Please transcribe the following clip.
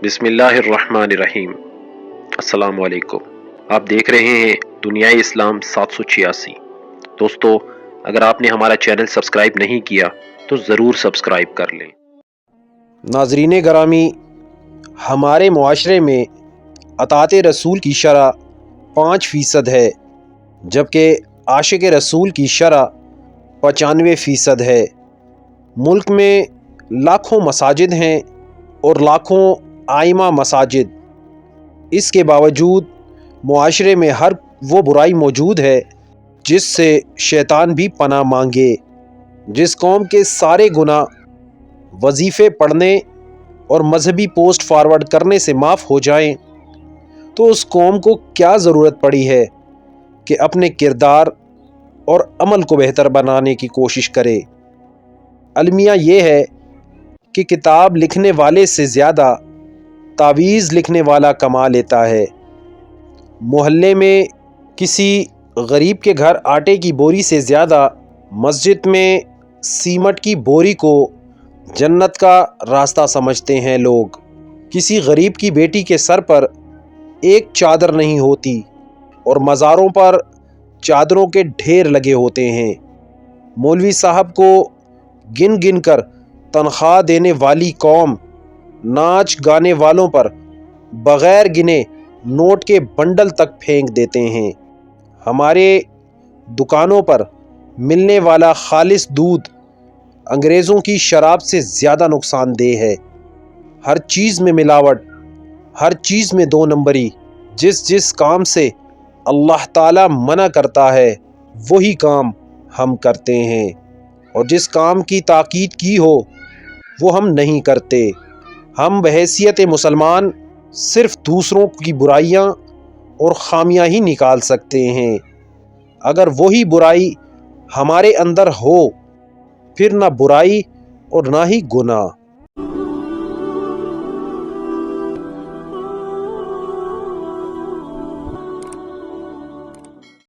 بسم اللہ الرحمن الرحیم۔ السلام علیکم۔ آپ دیکھ رہے ہیں دنیائے اسلام 786۔ دوستو، اگر آپ نے ہمارا چینل سبسکرائب نہیں کیا تو ضرور سبسکرائب کر لیں۔ ناظرین گرامی، ہمارے معاشرے میں اطاعت رسول کی شرح 5% ہے، جبکہ عاشق رسول کی شرح 95% ہے۔ ملک میں لاکھوں مساجد ہیں اور لاکھوں ائمہ مساجد، اس کے باوجود معاشرے میں ہر وہ برائی موجود ہے جس سے شیطان بھی پناہ مانگے۔ جس قوم کے سارے گناہ وظیفے پڑھنے اور مذہبی پوسٹ فارورڈ کرنے سے معاف ہو جائیں تو اس قوم کو کیا ضرورت پڑی ہے کہ اپنے کردار اور عمل کو بہتر بنانے کی کوشش کرے۔ المیہ یہ ہے کہ کتاب لکھنے والے سے زیادہ تعویذ لکھنے والا کما لیتا ہے۔ محلے میں کسی غریب کے گھر آٹے کی بوری سے زیادہ مسجد میں سیمٹ کی بوری کو جنت کا راستہ سمجھتے ہیں لوگ۔ کسی غریب کی بیٹی کے سر پر ایک چادر نہیں ہوتی اور مزاروں پر چادروں کے ڈھیر لگے ہوتے ہیں۔ مولوی صاحب کو گن گن کر تنخواہ دینے والی قوم ناچ گانے والوں پر بغیر گنے نوٹ کے بنڈل تک پھینک دیتے ہیں۔ ہمارے دکانوں پر ملنے والا خالص دودھ انگریزوں کی شراب سے زیادہ نقصان دہ ہے۔ ہر چیز میں ملاوٹ، ہر چیز میں 2 نمبری۔ جس کام سے اللہ تعالیٰ منع کرتا ہے وہی کام ہم کرتے ہیں، اور جس کام کی تاکید کی ہو وہ ہم نہیں کرتے۔ ہم بحیثیت مسلمان صرف دوسروں کی برائیاں اور خامیاں ہی نکال سکتے ہیں۔ اگر وہی برائی ہمارے اندر ہو پھر نہ برائی اور نہ ہی گناہ۔